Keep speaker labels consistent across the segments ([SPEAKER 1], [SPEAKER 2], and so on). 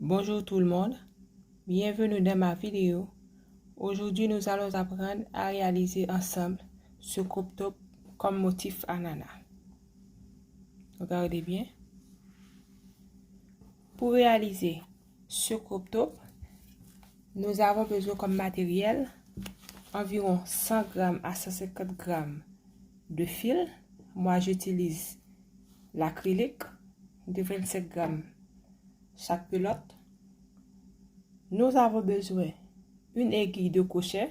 [SPEAKER 1] Bonjour tout le monde, bienvenue dans ma vidéo. Aujourd'hui, nous allons apprendre à réaliser ensemble ce crop top comme motif ananas. Regardez bien. Pour réaliser ce crop top, nous avons besoin comme matériel environ 100 g à 150 g de fil. Moi, j'utilise l'acrylique de 25 g chaque pelote. Nous avons besoin d'une aiguille de crochet.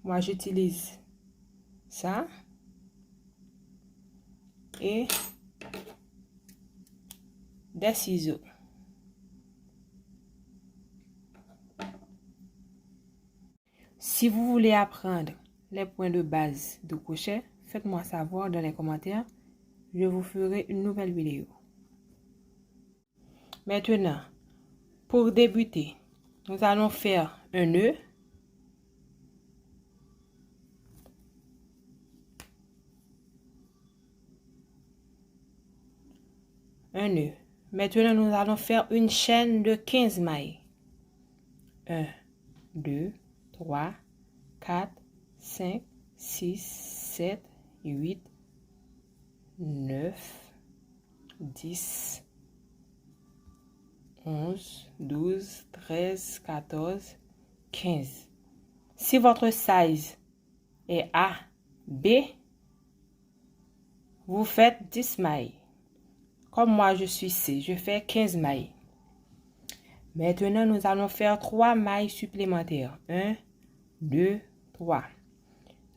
[SPEAKER 1] Moi, j'utilise ça. Et des ciseaux. Si vous voulez apprendre les points de base de crochet, faites-moi savoir dans les commentaires. Je vous ferai une nouvelle vidéo. Maintenant, pour débuter, nous allons faire un nœud. Un nœud. Maintenant, nous allons faire une chaîne de 15 mailles. 1, 2, 3, 4, 5, 6, 7, 8, 9, 10, 11, 12, 13, 14, 15. Si votre size est A, B, vous faites 10 mailles. Comme moi je suis C, je fais 15 mailles. Maintenant, nous allons faire 3 mailles supplémentaires. 1, 2, 3.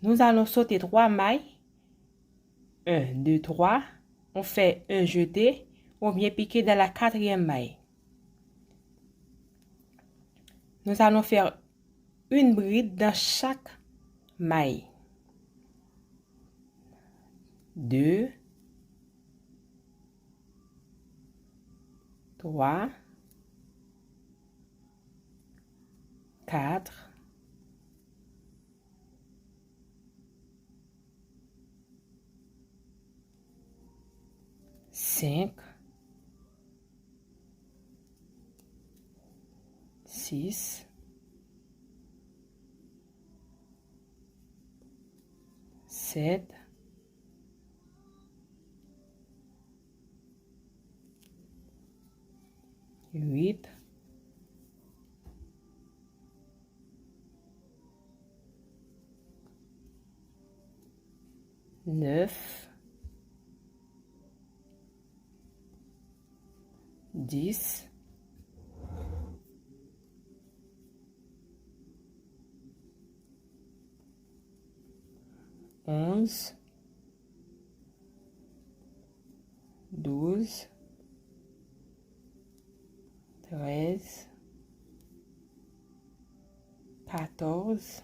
[SPEAKER 1] Nous allons sauter 3 mailles. 1, 2, 3. On fait un jeté ou bien piquer dans la 4e maille. Nous allons faire une bride dans chaque maille. 2, 3, 4, 5, 6, 7, 8, 9, 10, 11, 12, 13, 14.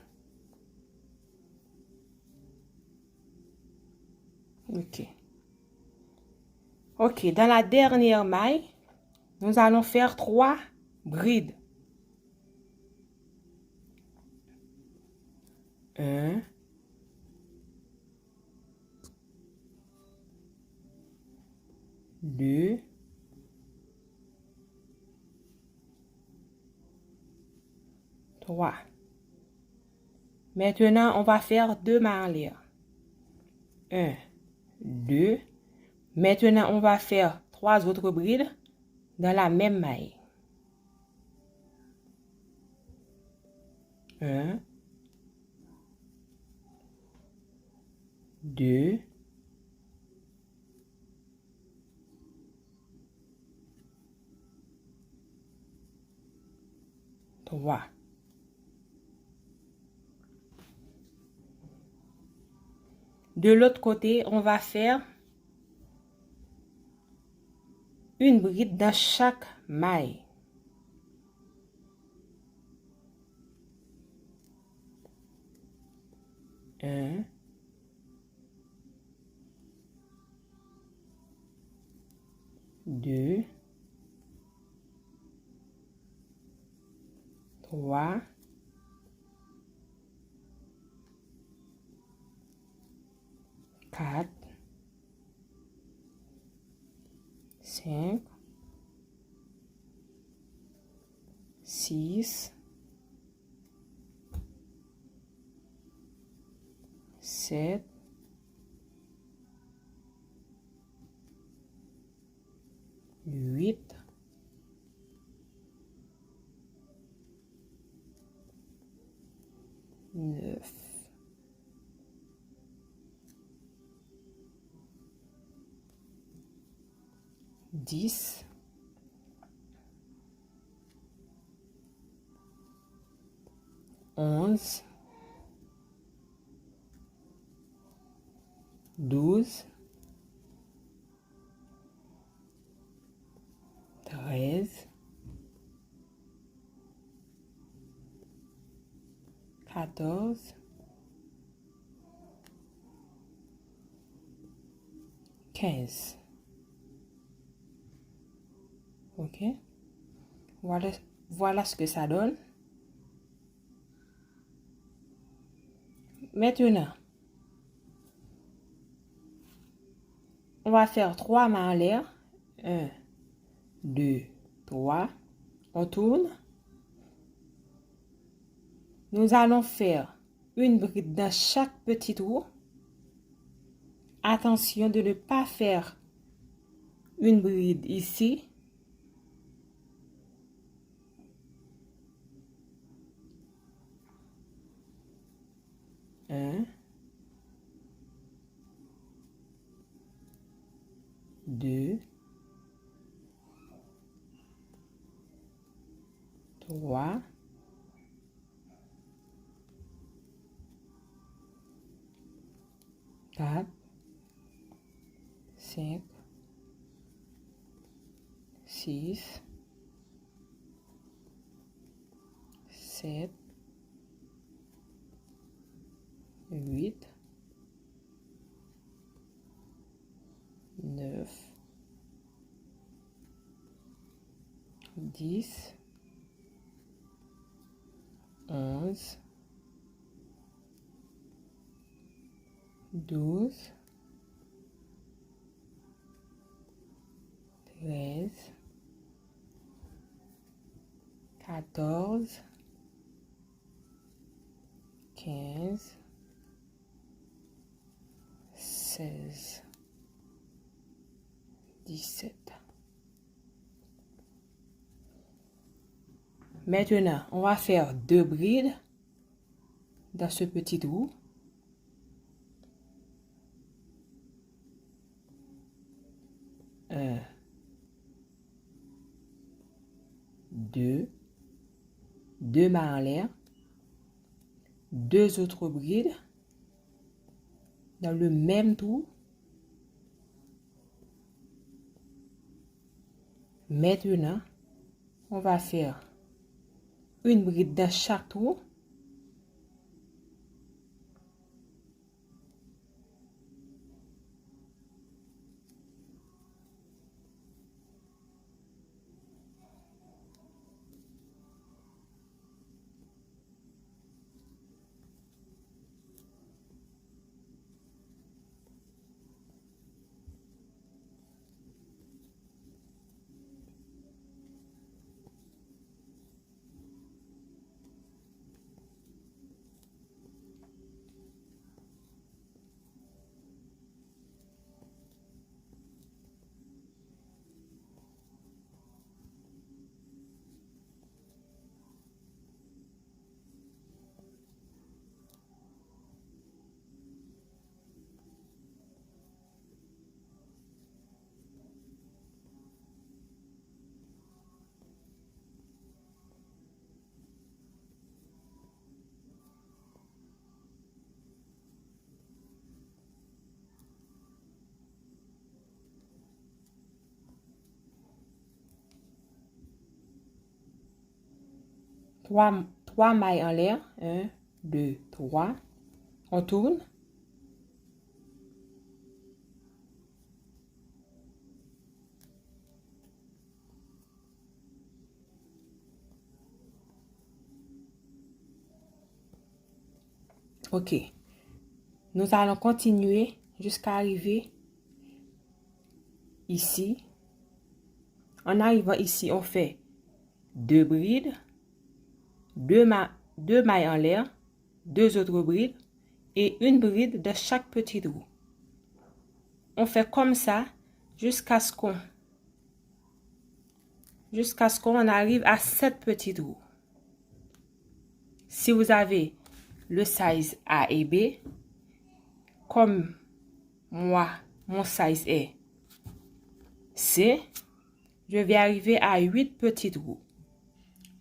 [SPEAKER 1] Ok, dans la dernière maille, nous allons faire 3 brides. 1, 2, 3. Maintenant, on va faire 2 mailles en l'air. 1, 2. Maintenant, on va faire 3 autres brides dans la même maille. 1, 2, 3. De l'autre côté, on va faire une bride dans chaque maille. 1, 2, 3, 4, 5, 6, 7, 8, 9, 10, 11, 12, 13, 14, 15. OK? Voilà ce que ça donne. Maintenant, on va faire 3 mains en l'air. 1, 2, 3. On tourne. Nous allons faire une bride dans chaque petit trou. Attention de ne pas faire une bride ici. Un, 2, 3, 4, 5, 6, 7, 8, 9, 10, 11, 12, 13, 14, 15, 16, 17. Maintenant, on va faire 2 brides dans ce petit trou. 1, 2, 2 mains en l'air, 2 autres brides dans le même trou. Maintenant, on va faire une bride dans chaque trou. Trois mailles en l'air. 1, 2, 3. On tourne. OK. Nous allons continuer jusqu'à arriver ici. En arrivant ici, on fait 2 brides. deux mailles en l'air, deux autres brides et une bride de chaque petit trou. On fait comme ça jusqu'à ce qu'on arrive à 7 petits trous. Si vous avez le size A et B, comme moi, mon size est C, je vais arriver à 8 petits trous.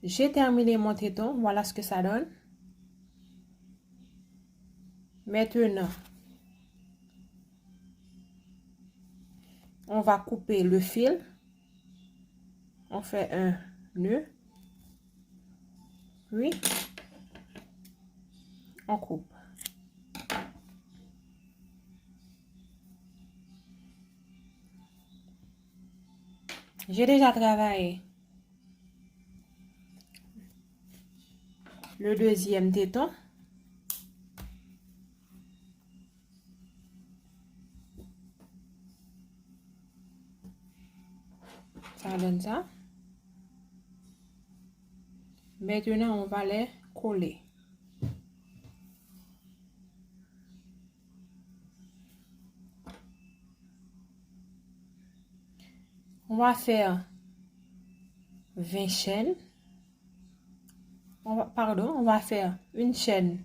[SPEAKER 1] J'ai terminé mon téton, voilà ce que ça donne. Maintenant, on va couper le fil. On fait un nœud, puis on coupe. J'ai déjà travaillé le deuxième téton. Ça donne ça. Maintenant, on va les coller. On va faire 20 chaînes. On va faire une chaîne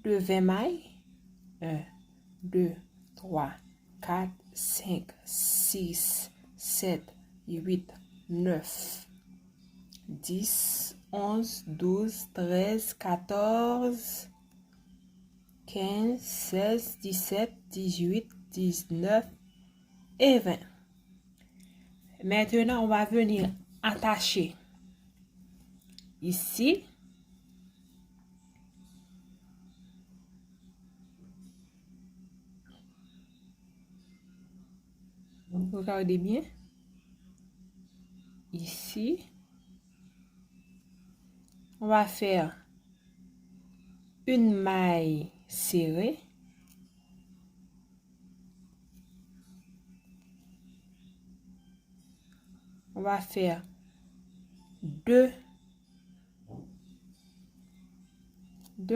[SPEAKER 1] de 20 mailles. 1, 2, 3, 4, 5, 6, 7, 8, 9, 10, 11, 12, 13, 14, 15, 16, 17, 18, 19 et 20. Maintenant, on va venir attacher ici. Regardez bien. Ici. On va faire une maille serrée. On va faire deux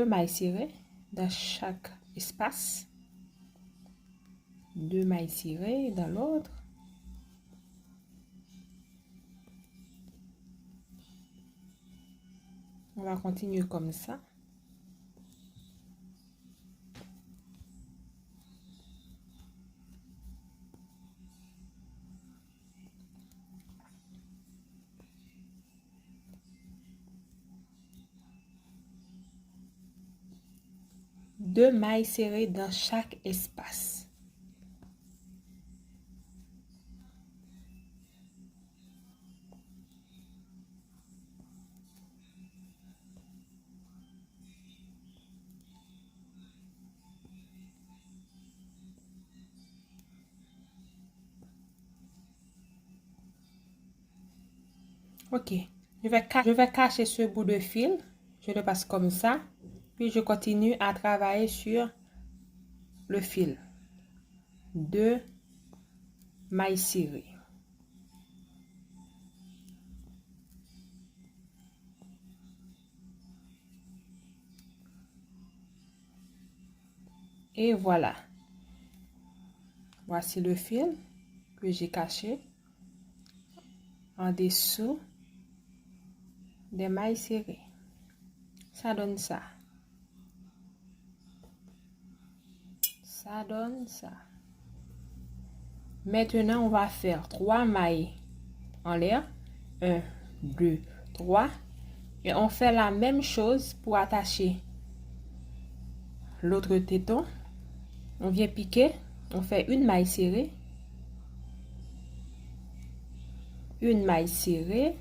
[SPEAKER 1] mailles serrées dans chaque espace. Deux mailles serrées dans l'autre. On va continuer comme ça. Deux mailles serrées dans chaque espace. Ok, je vais cacher ce bout de fil. Je le passe comme ça. Puis je continue à travailler sur le fil. Deux mailles serrées. Et voilà. Voici le fil que j'ai caché en dessous des mailles serrées. Ça donne ça. Ça donne ça. Maintenant, on va faire 3 mailles en l'air. 1, 2, 3. Et on fait la même chose pour attacher l'autre téton. On vient piquer. On fait une maille serrée. Une maille serrée.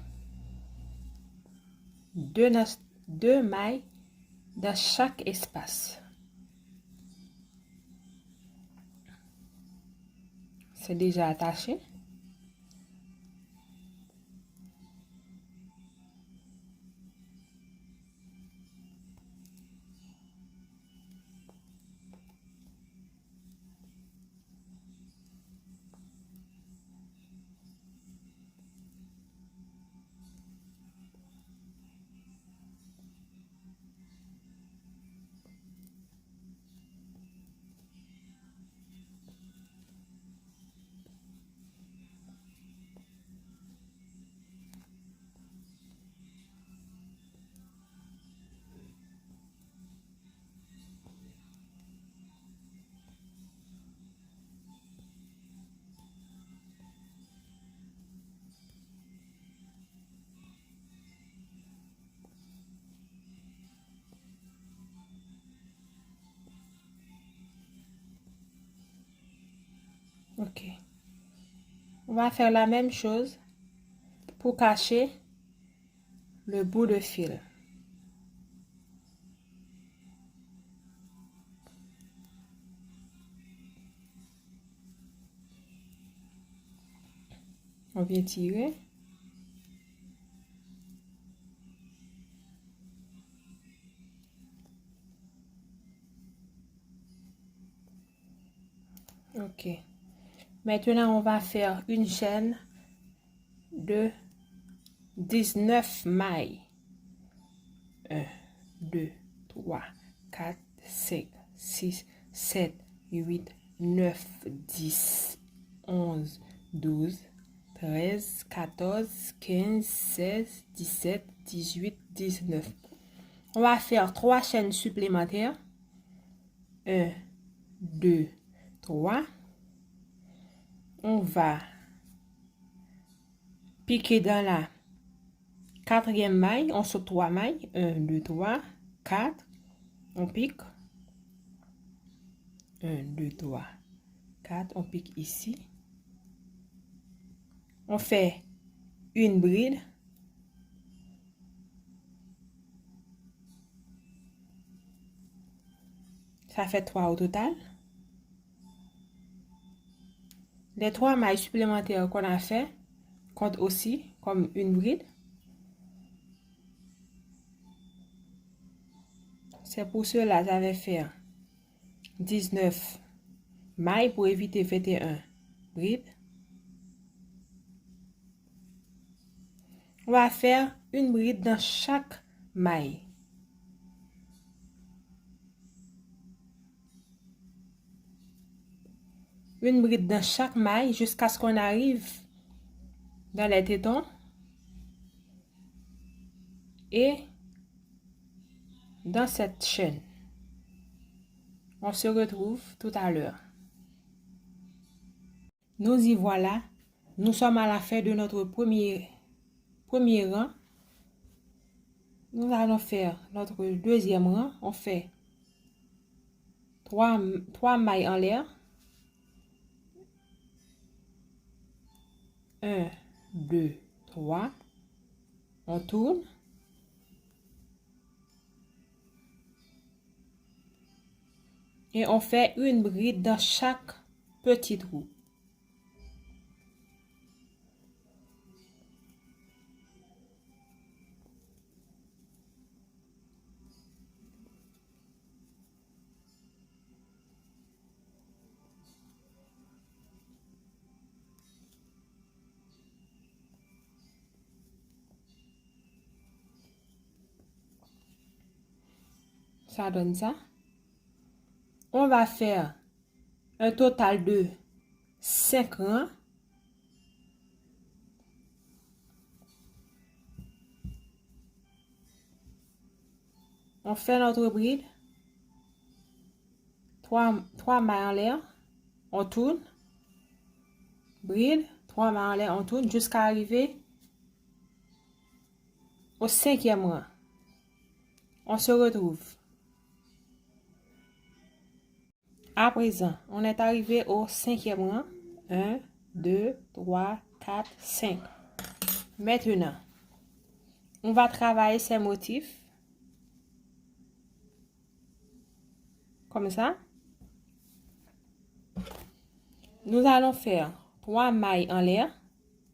[SPEAKER 1] Deux mailles dans chaque espace. C'est déjà attaché. Ok. On va faire la même chose pour cacher le bout de fil. On vient tirer. Ok. Maintenant, on va faire une chaîne de 19 mailles. 1, 2, 3, 4, 5, 6, 7, 8, 9, 10, 11, 12, 13, 14, 15, 16, 17, 18, 19. On va faire 3 chaînes supplémentaires. 1, 2, 3. On va piquer dans la quatrième maille. On saute 3 mailles. 1, 2, 3, 4. On pique. 1, 2, 3, 4. On pique ici. On fait une bride. Ça fait 3 au total. Les 3 mailles supplémentaires qu'on a fait comptent aussi comme une bride. C'est pour cela que j'avais fait 19 mailles pour éviter 21 brides. On va faire une bride dans chaque maille. Une bride dans chaque maille jusqu'à ce qu'on arrive dans les tétons. Et dans cette chaîne. On se retrouve tout à l'heure. Nous y voilà. Nous sommes à la fin de notre premier rang. Nous allons faire notre deuxième rang. On fait 3 mailles en l'air. 1, 2, 3. On tourne. Et on fait une bride dans chaque petit trou. Ça donne ça. On va faire un total de 5 rangs. On fait notre bride. 3 mailles en l'air. On tourne. Bride. 3 mailles en l'air. On tourne jusqu'à arriver au 5e rang. On se retrouve. À présent, on est arrivé au 5e rang. 1, 2, 3, 4, 5. Maintenant, on va travailler ces motifs. Comme ça. Nous allons faire 3 mailles en l'air.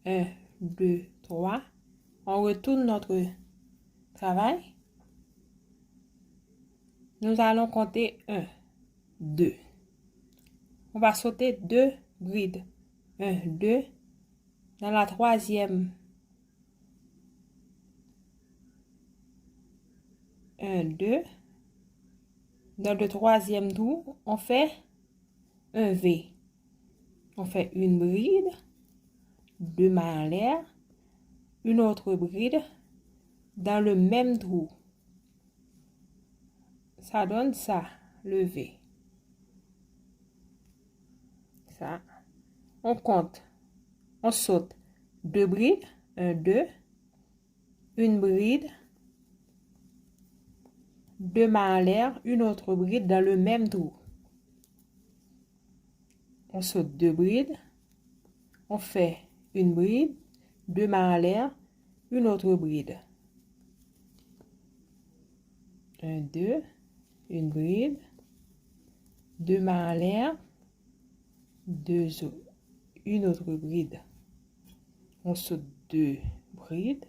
[SPEAKER 1] 1, 2, 3. On retourne notre travail. Nous allons compter 1, 2. On va sauter 2 brides. 1, 2. Dans la troisième. 1, 2. Dans le troisième tour, on fait un V. On fait une bride, 2 mailles en l'air, une autre bride dans le même trou. Ça donne ça, le V. Ça. On compte. On saute 2 brides, 1, 2, une bride, 2 mailles en l'air, une autre bride dans le même trou. On saute 2 brides. On fait une bride, 2 mailles en l'air, une autre bride. 1, 2, une bride, 2 mailles en l'air, une autre bride. On saute 2 brides,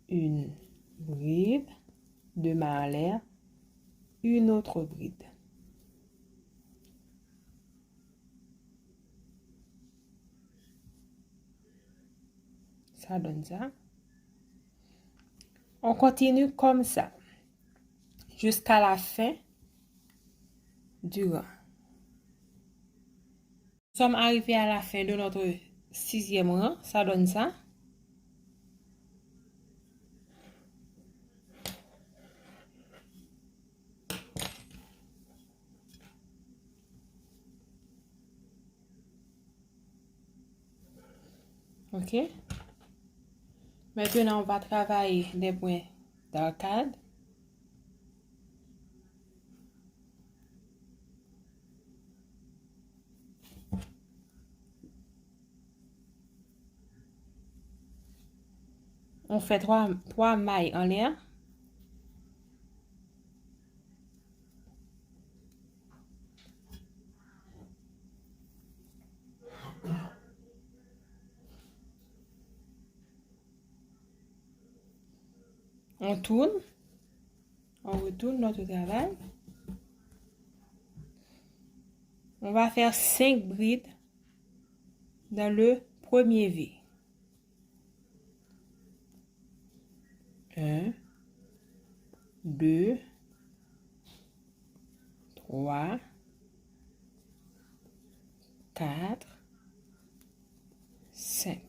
[SPEAKER 1] une bride, 2 mailles en l'air, une autre bride. Ça donne ça. On continue comme ça jusqu'à la fin du rang. Nous sommes arrivés à la fin de notre 6e rang. Ça donne ça. OK. Maintenant, on va travailler des points d'arcade. On fait 3 mailles en l'air. On tourne. On retourne notre travail. On va faire 5 brides dans le premier V. 1, 2, 3, 4, 5.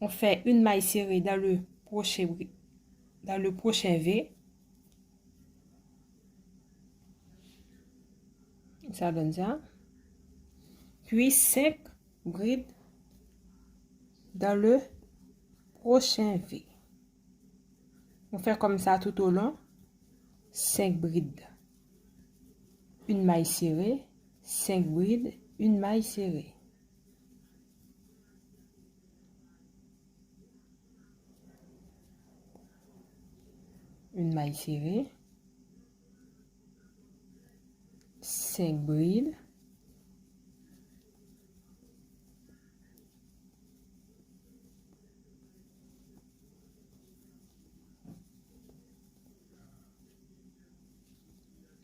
[SPEAKER 1] On fait une maille serrée dans le prochain V. Ça donne ça. Puis 5 brides dans le prochain V. On fait comme ça tout au long. 5 brides. Une maille serrée. 5 brides. Une maille serrée. Une maille serrée. 5 brides.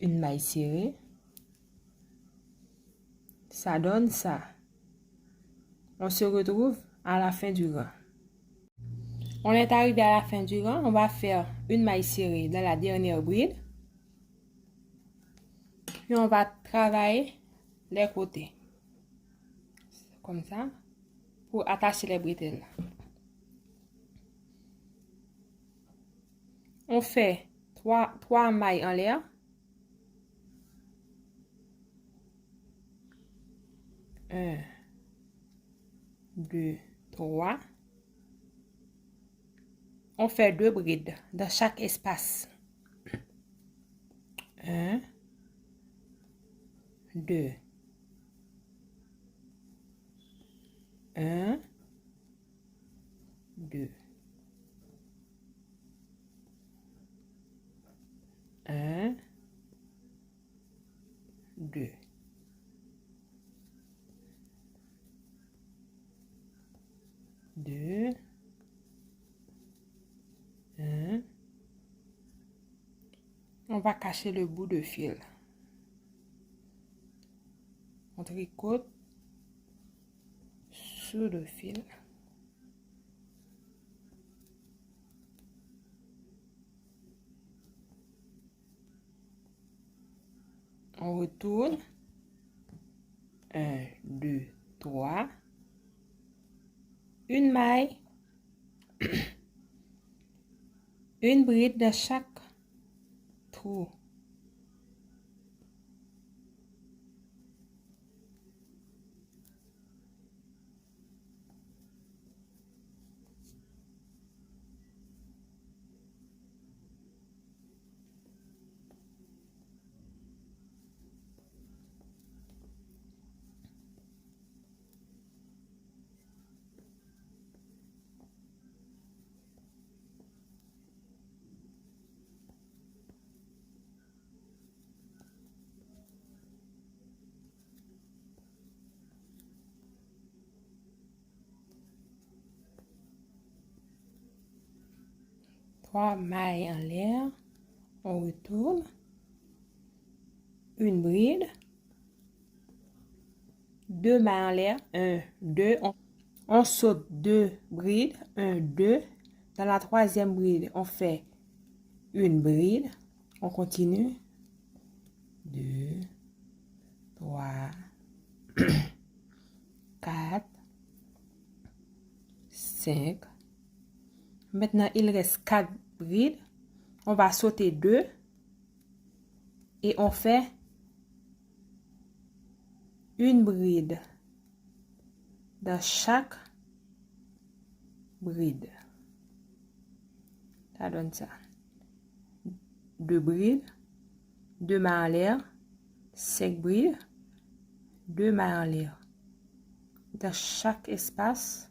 [SPEAKER 1] Une maille serrée. Ça donne ça. On se retrouve à la fin du rang. On est arrivé à la fin du rang. On va faire une maille serrée dans la dernière bride. Puis on va travailler les côtés. Comme ça. Pour attacher les bretelles. On fait 3 mailles en l'air. 1, 2, 3. On fait 2 brides dans chaque espace. 1, 2. 1, 2. 1, 2. 2. 1. On va cacher le bout de fil. On tricote sur le fil. On retourne. 1, 2, 3. Une maille. Une bride dans chaque trou. 3 mailles en l'air, on retourne, une bride, 2 mailles en l'air, 1, 2, on saute 2 brides, 1, 2, dans la troisième bride, on fait une bride, on continue, 2, 3, 4, 5. Maintenant, il reste 4 brides. On va sauter 2 et on fait une bride dans chaque bride. Ça donne ça. 2 brides, 2 mailles en l'air, 5 brides, 2 mailles en l'air. Dans chaque espace,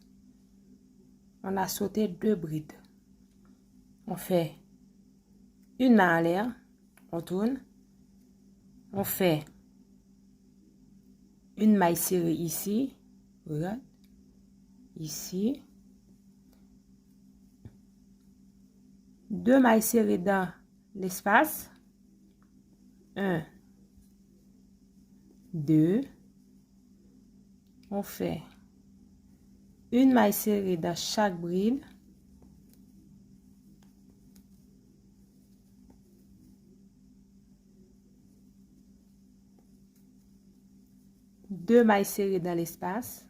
[SPEAKER 1] on a sauté 2 brides. On fait une maille en l'air, on tourne, on fait une maille serrée ici, regarde, ici, 2 mailles serrées dans l'espace, 1, 2, on fait une maille serrée dans chaque bride, deux mailles serrées dans l'espace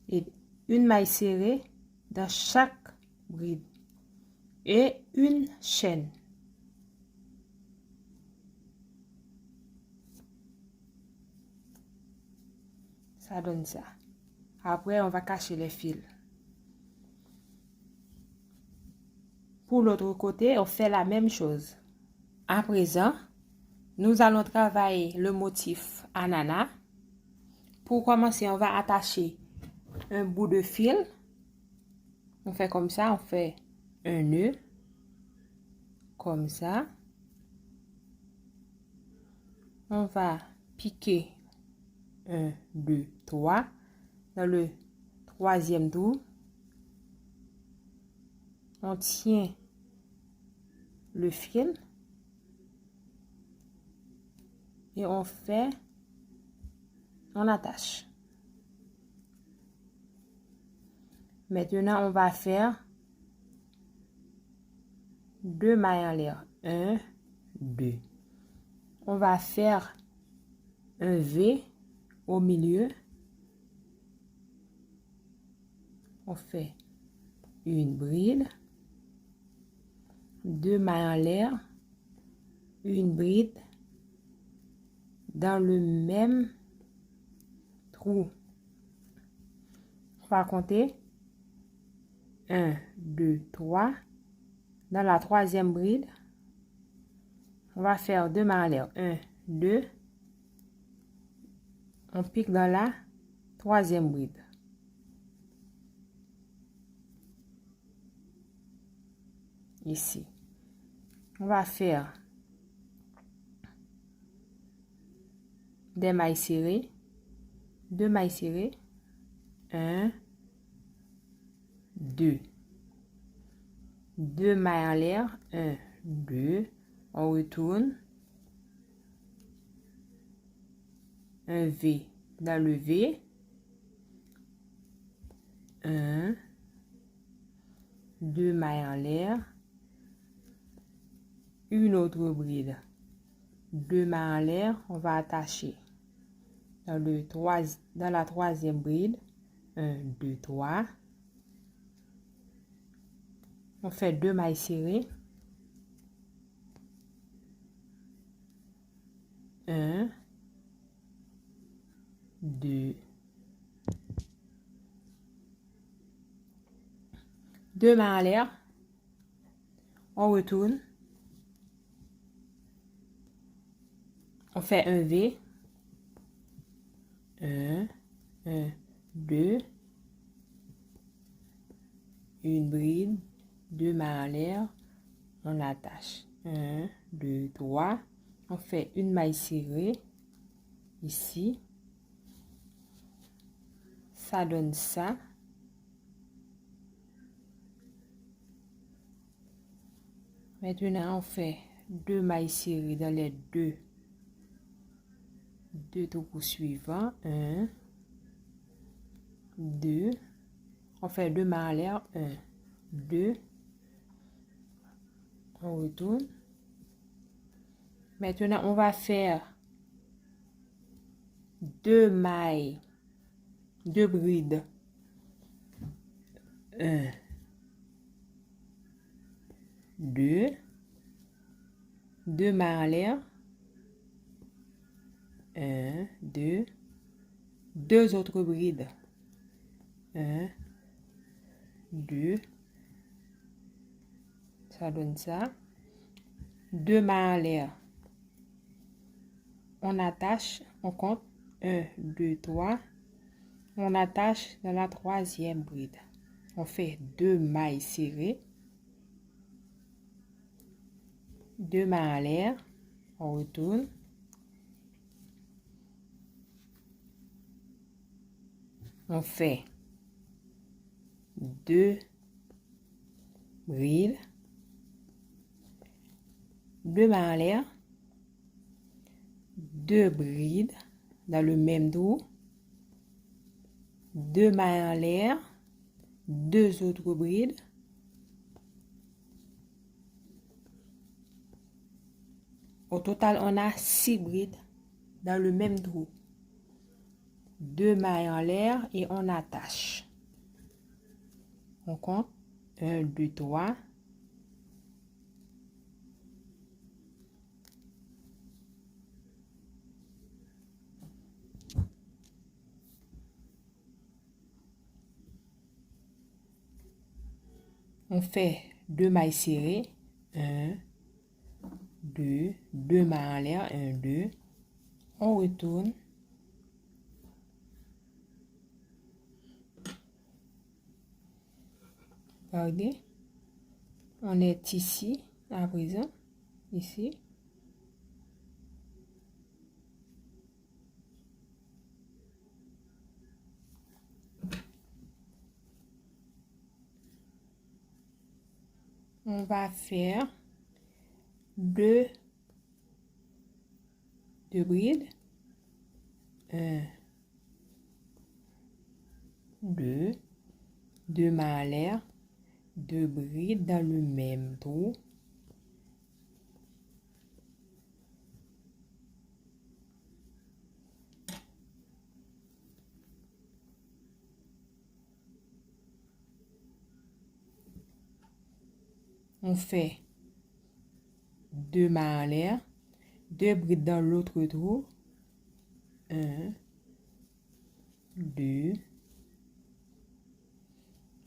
[SPEAKER 1] et une maille serrée dans chaque bride et une chaîne. Ça donne ça. Après, on va cacher les fils. Pour l'autre côté, on fait la même chose. À présent, nous allons travailler le motif ananas. Pour commencer, on va attacher un bout de fil. On fait comme ça, on fait un nœud. Comme ça. On va piquer 1, 2, 3. Dans le troisième trou, on tient le fil et on attache. Maintenant, on va faire 2 mailles en l'air. 1, 2. On va faire un V au milieu. On fait une bride, 2 mailles en l'air, une bride dans le même trou. On va compter 1, 2, 3. Dans la troisième bride, on va faire 2 mailles en l'air. 1, 2. On pique dans la troisième bride. Ici. On va faire des mailles serrées. 2 mailles serrées. 1, 2. 2 mailles en l'air. 1, 2. On retourne. Un V dans le V. 1, 2 mailles en l'air. Une autre bride. 2 mailles en l'air. On va attacher dans la troisième bride. 1, 2, 3. On fait 2 mailles serrées. 1, 2. 2 mailles en l'air. On retourne. On fait un V. 1, 2. Une bride. 2 mailles en l'air. On attache. 1, 2, 3. On fait une maille serrée. Ici. Ça donne ça. Maintenant, on fait 2 mailles serrées dans les deux trous suivants. 1, 2. On fait 2 mailles en l'air. 1, 2. On retourne. Maintenant, on va faire 2 mailles, 2 brides. 1, 2. 2 mailles en l'air. 1, 2. 2 autres brides. 1, 2. Ça donne ça. 2 mailles en l'air. On attache, on compte 1, 2, 3. On attache dans la troisième bride. On fait 2 mailles serrées. 2 mailles en l'air. On retourne. On fait 2 brides. 2 mailles en l'air. 2 brides dans le même trou. 2 mailles en l'air. 2 autres brides. Au total, on a 6 brides dans le même trou. 2 mailles en l'air et on attache. On compte 1, 2, 3. On fait 2 mailles serrées. 1, 2, 2 mailles en l'air. 1, 2. On retourne. Regardez. On est ici, à présent. Ici. On va faire 2 brides. 1, 2. 2 mailles en l'air. 2 brides dans le même trou. On fait 2 mailles en l'air. 2 brides dans l'autre trou. 1, 2.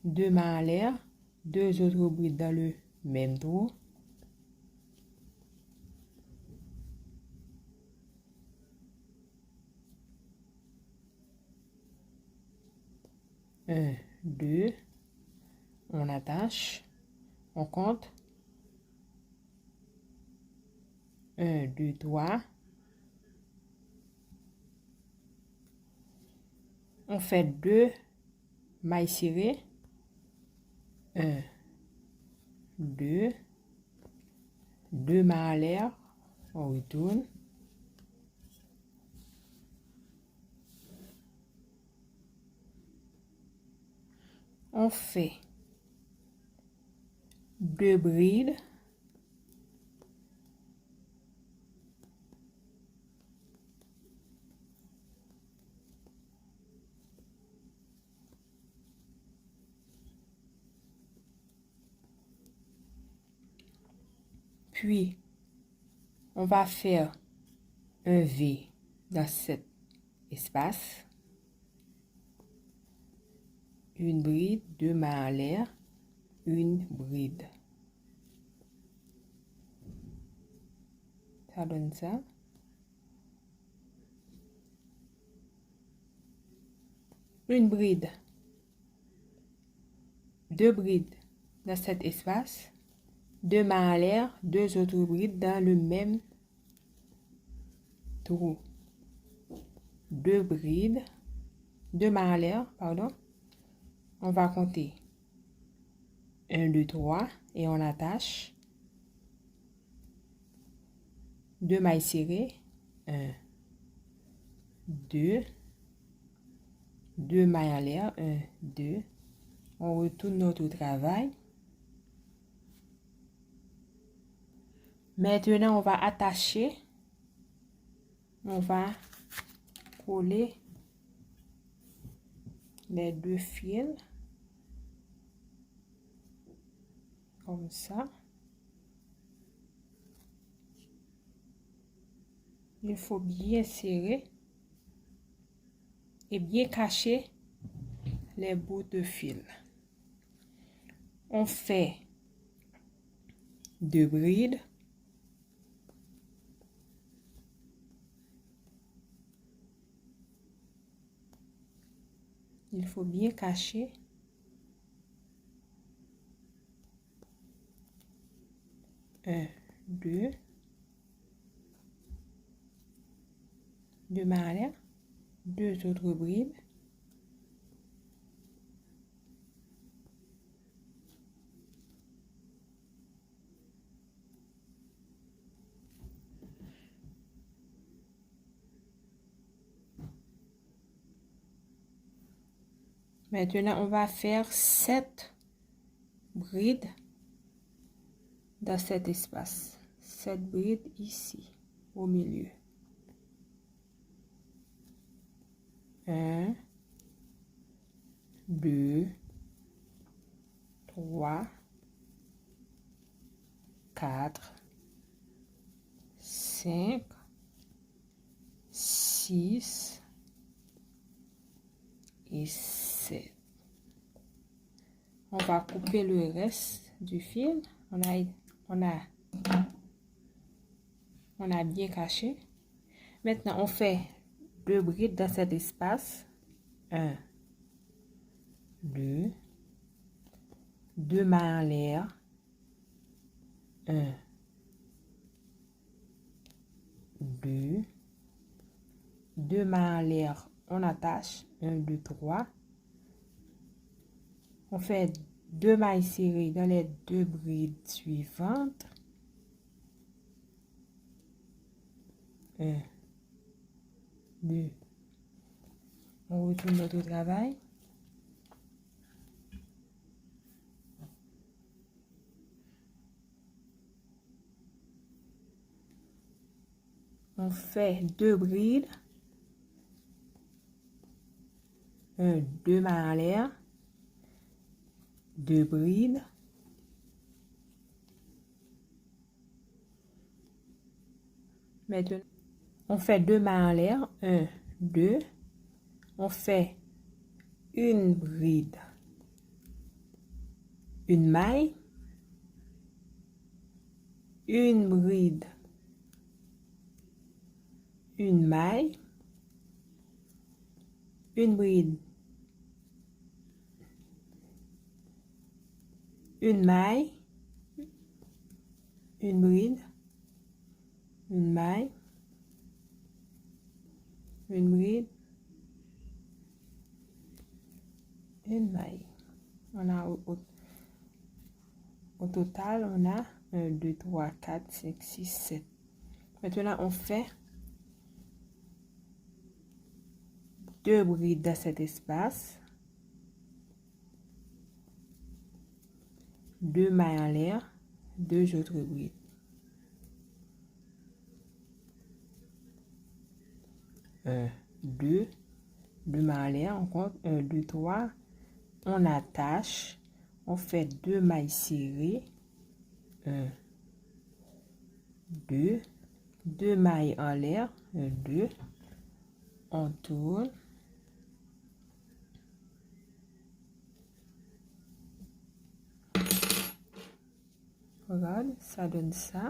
[SPEAKER 1] 2 mailles en l'air. 2 autres brides dans le même trou. Un, 2. On attache. On compte. 1, 2, 3. On fait 2 mailles serrées. 1, 2. 2 mailles en l'air. On retourne. On fait 2 brides. Puis, on va faire un V dans cet espace. Une bride, 2 mailles en l'air, une bride. Ça donne ça. Une bride. 2 brides dans cet espace. 2 mailles en l'air, 2 autres brides dans le même trou. 2 brides, 2 mailles en l'air, pardon. On va compter 1, 2, 3 et on attache. 2 mailles serrées, 1, 2, 2 mailles en l'air, 1, 2, on retourne notre travail. Maintenant, on va attacher, on va coller les deux fils, comme ça. Il faut bien serrer et bien cacher les bouts de fil. On fait 2 brides. Il faut bien cacher. 1, 2, 2 mailles en l'air, 2 autres brides. Maintenant, on va faire 7 brides dans cet espace. 7 brides ici, au milieu. 1, 2, 3, 4, 5, 6 et 7. On va couper le reste du fil. On a bien caché. Maintenant, on fait 2 brides dans cet espace. 1, 2, 2 mailles en l'air. 1, 2, 2 mailles en l'air. On attache. 1, 2, 3. On fait 2 mailles serrées dans les 2 brides suivantes. 1, 2. On retourne notre travail. On fait 2 brides. 1, 2 mailles en l'air. 2 brides. Maintenant, on fait 2 mailles en l'air. 1, 2. On fait une bride. Une maille. Une bride. Une maille. Une bride. Une maille. Une bride. Une maille. Une bride. Une maille. On a au total, on a 1, 2, 3, 4, 5, 6, 7. Maintenant, on fait 2 brides dans cet espace. 2 mailles en l'air. 2 autres brides. 1, 2. 2 mailles en l'air. On compte 1, 2, 3. On attache. On fait 2 mailles serrées. 1, 2. 2 mailles en l'air. 1, 2. On tourne. Regarde, ça donne ça.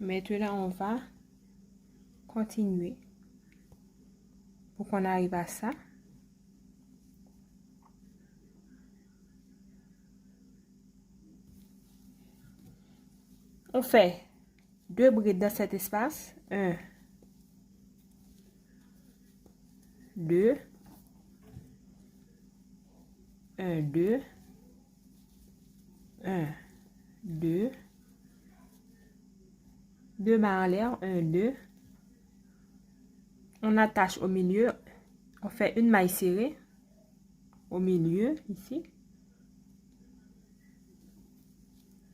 [SPEAKER 1] Maintenant, on va continuer pour qu'on arrive à ça. On fait 2 brides dans cet espace. 1, 2, 1, 2, 1, 2, 2 mailles en l'air, 1, 2. On attache au milieu, on fait une maille serrée au milieu, ici.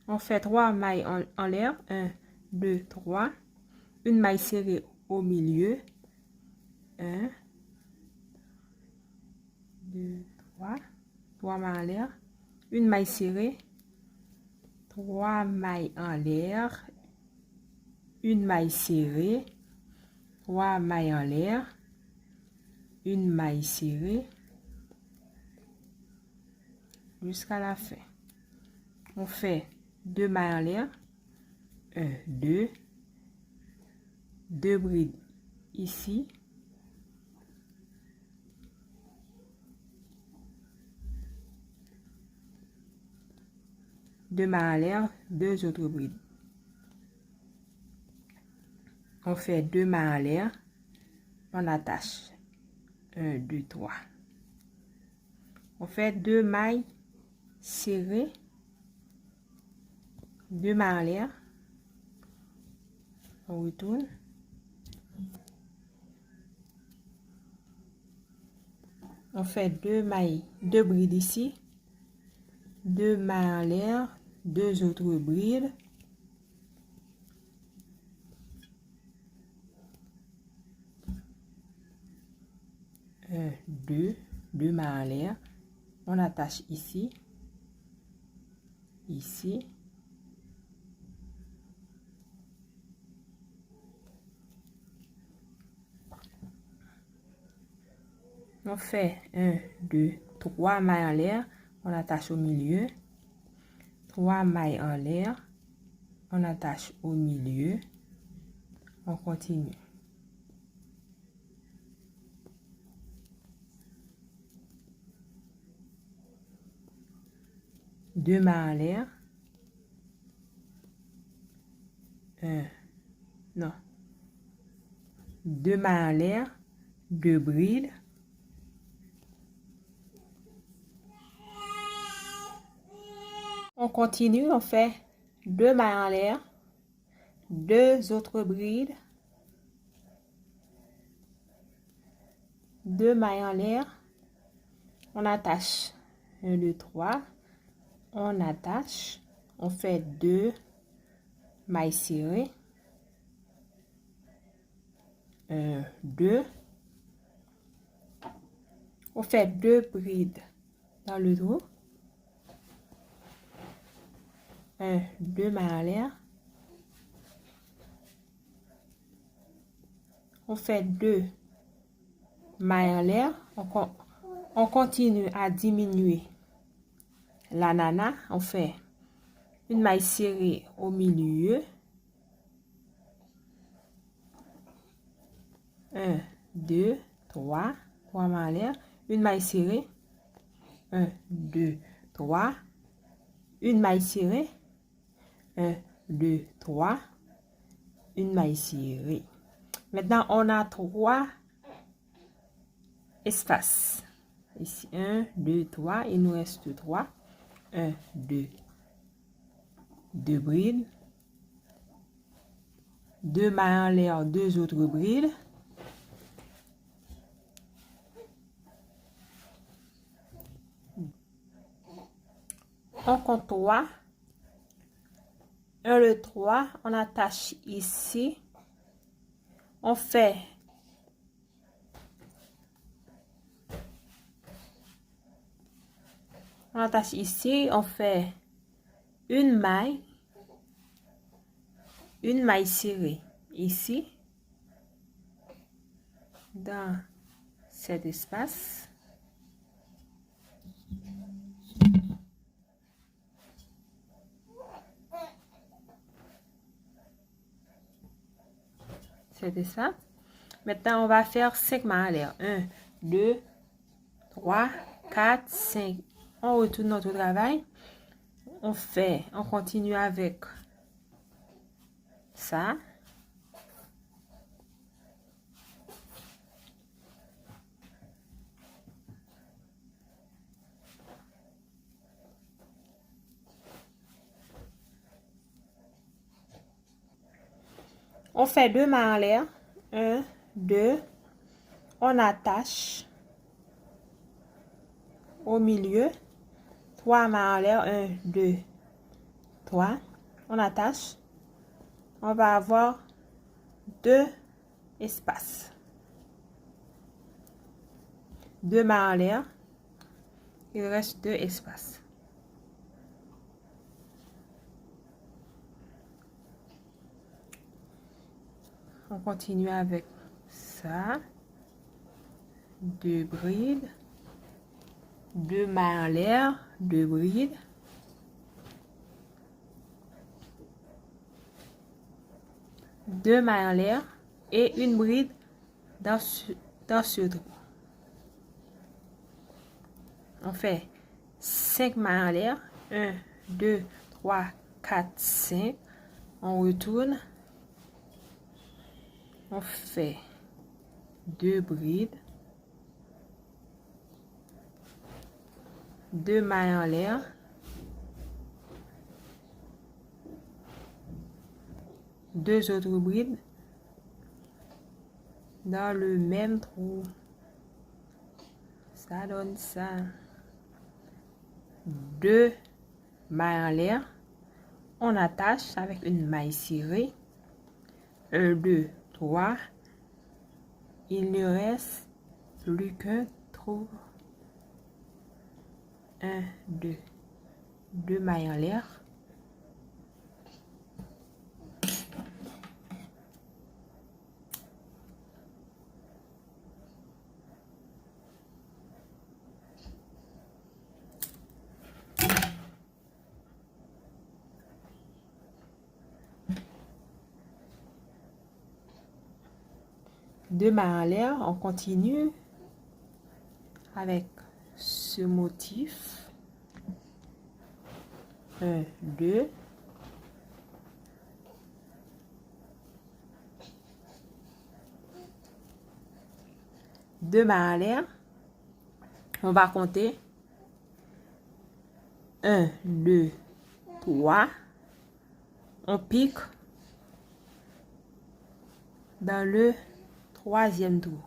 [SPEAKER 1] On fait 3 mailles en l'air, 1, 2, 3. Une maille serrée au milieu, 1, 2, 3. 3 mailles en l'air, une maille serrée, 3 mailles en l'air, une maille serrée, 3 mailles en l'air, une maille serrée, jusqu'à la fin. On fait 2 mailles en l'air, 1, 2, 2 brides ici, deux mailles en l'air, 2 autres brides. On fait 2 mailles en l'air, on attache 1, 2, 3. On fait 2 mailles serrées, 2 mailles en l'air, on retourne, on fait 2 mailles, 2 brides ici, 2 mailles en l'air, 2 autres brides, un, 2, 2 mailles en l'air, on attache ici, ici, on fait 1, 2, 3 mailles en l'air, on attache au milieu, 3 mailles en l'air, on attache au milieu, on continue. Deux mailles en l'air, non, 2 mailles en l'air, 2 brides, on continue, on fait 2 mailles en l'air, 2 autres brides, 2 mailles en l'air, on attache 1, 2, 3, on attache, on fait 2 mailles serrées, 1, 2, on fait 2 brides dans le trou, 1, 2 mailles en l'air, on fait 2 mailles en l'air, on continue à diminuer la nana, on fait une maille serrée au milieu, 1, 2, 3, 3 mailles en l'air, une maille serrée, 1, 2, 3, une maille serrée, 1, 2, 3, une maille serrée. Maintenant, on a 3 espaces. Ici, 1, 2, 3, il nous reste 3. 1, 2, 2 brides. 2 mailles en l'air, 2 autres brides. On compte 3. 1, 2, 3. On attache ici. On fait on attache ici, on fait une maille serrée ici dans cet espace. cet espace. Maintenant, on va faire 5 mailles en l'air. 1, 2, 3, 4, 5. On retourne notre travail. On continue avec ça. On fait 2 mailles en l'air. 1, 2. On attache au milieu. 3 mailles en l'air. 1, 2, 3. On attache. On va avoir 2 espaces. 2 mailles en l'air. Il reste 2 espaces. On continue avec ça. 2 brides. 2 mailles en l'air. 2 brides. 2 mailles en l'air et une bride dans ce trou. On fait 5 mailles en l'air. 1, 2, 3, 4, 5. On retourne. On fait 2 brides. 2 mailles en l'air. 2 autres brides dans le même trou. Ça donne ça. 2 mailles en l'air. On attache avec une maille serrée. 1, 2, 3. Il ne reste plus qu'un trou. 1, 2. 2 mailles en l'air. Deux mailles en l'air, on continue avec ce motif. 1, 2. Deux mailles en l'air. On va compter. 1, 2, 3. On pique dans le troisième trou.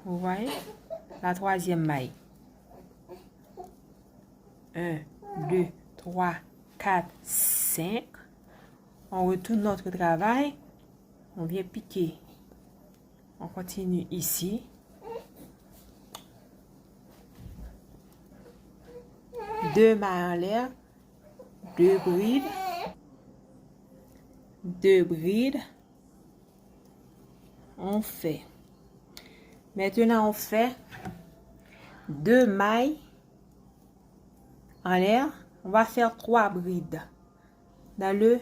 [SPEAKER 1] Vous voyez? La troisième maille. 1, 2, 3, 4, 5. On retourne notre travail. On vient piquer. On continue ici. 2 mailles en l'air. 2 brides. 2 brides. On fait. Maintenant, on fait 2 mailles en l'air. On va faire 3 brides dans le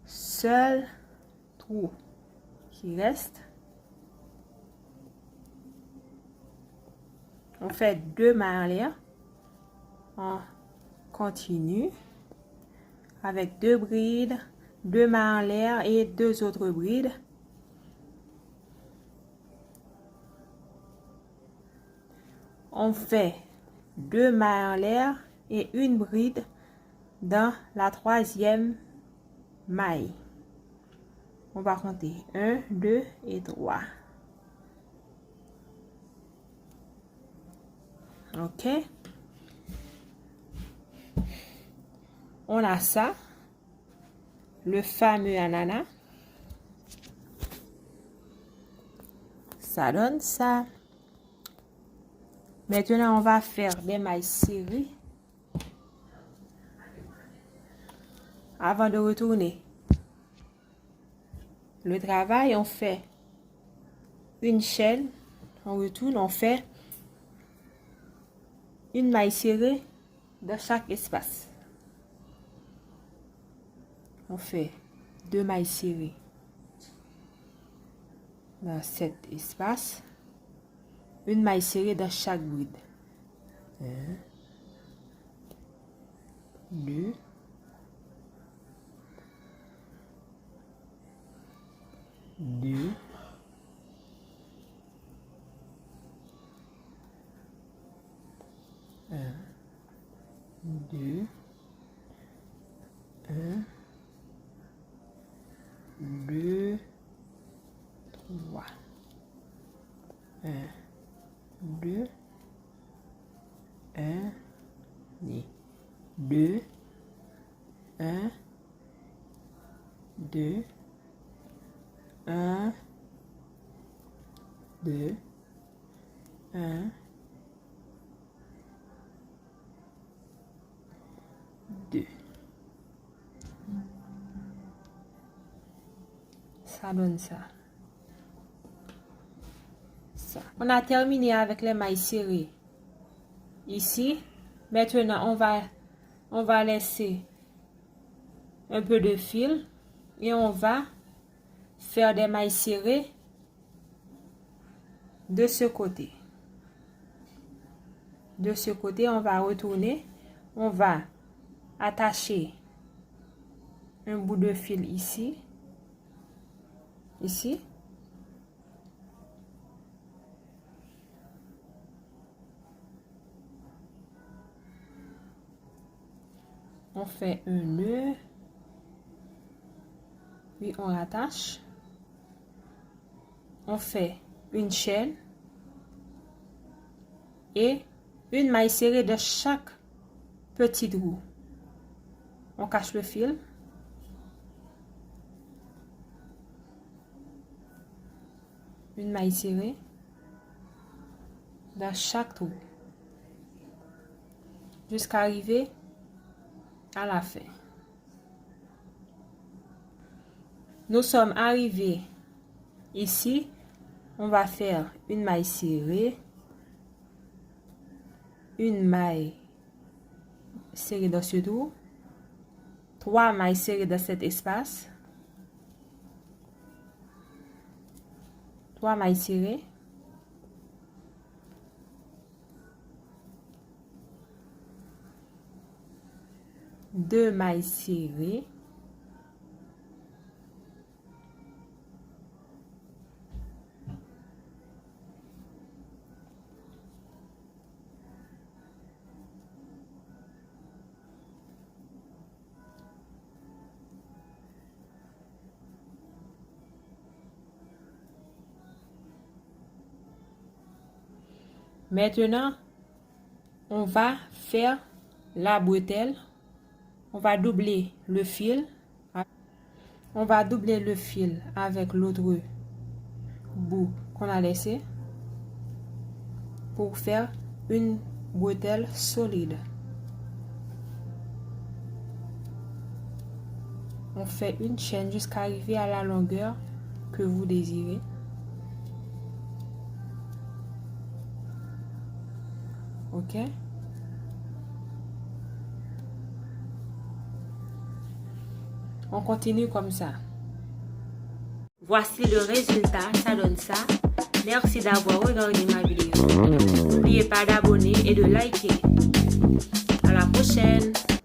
[SPEAKER 1] seul trou qui reste. On fait 2 mailles en l'air. On continue avec 2 brides, 2 mailles en l'air et 2 autres brides. On fait 2 mailles en l'air et une bride dans la troisième maille. On va compter 1, 2 et 3. OK? On a ça, le fameux ananas. Ça donne ça. Maintenant, on va faire des mailles serrées avant de retourner le travail. On fait une chaîne, on retourne, on fait une maille serrée dans chaque espace. On fait 2 mailles serrées dans cet espace, une maille serrée dans chaque bride. 1, 2, 2, 1, 2, 1, 2, 3, 1, 2, 1, 2, 1, 2, 1, 2, 1, 2. Ça donne ça. Ça. On a terminé avec les mailles serrées. Ici, maintenant on va laisser un peu de fil et on va faire des mailles serrées de ce côté. De ce côté, on va retourner, on va attacher un bout de fil ici, ici. On fait un nœud, puis on attache. On fait une chaîne et une maille serrée de chaque petite roue. On cache le fil. Une maille serrée dans chaque trou jusqu'à arriver à la fin. Nous sommes arrivés ici. On va faire une maille serrée, une maille serrée dans ce trou, 3 mailles serrées dans cet espace, 3 mailles serrées, deux mailles serrées, maintenant, on va faire la bretelle. On va doubler le fil. On va doubler le fil avec l'autre bout qu'on a laissé pour faire une bretelle solide. On fait une chaîne jusqu'à arriver à la longueur que vous désirez. Ok? On continue comme ça. Voici le résultat, ça donne ça. Merci d'avoir regardé ma vidéo. N'oubliez pas d'abonner et de liker. À la prochaine.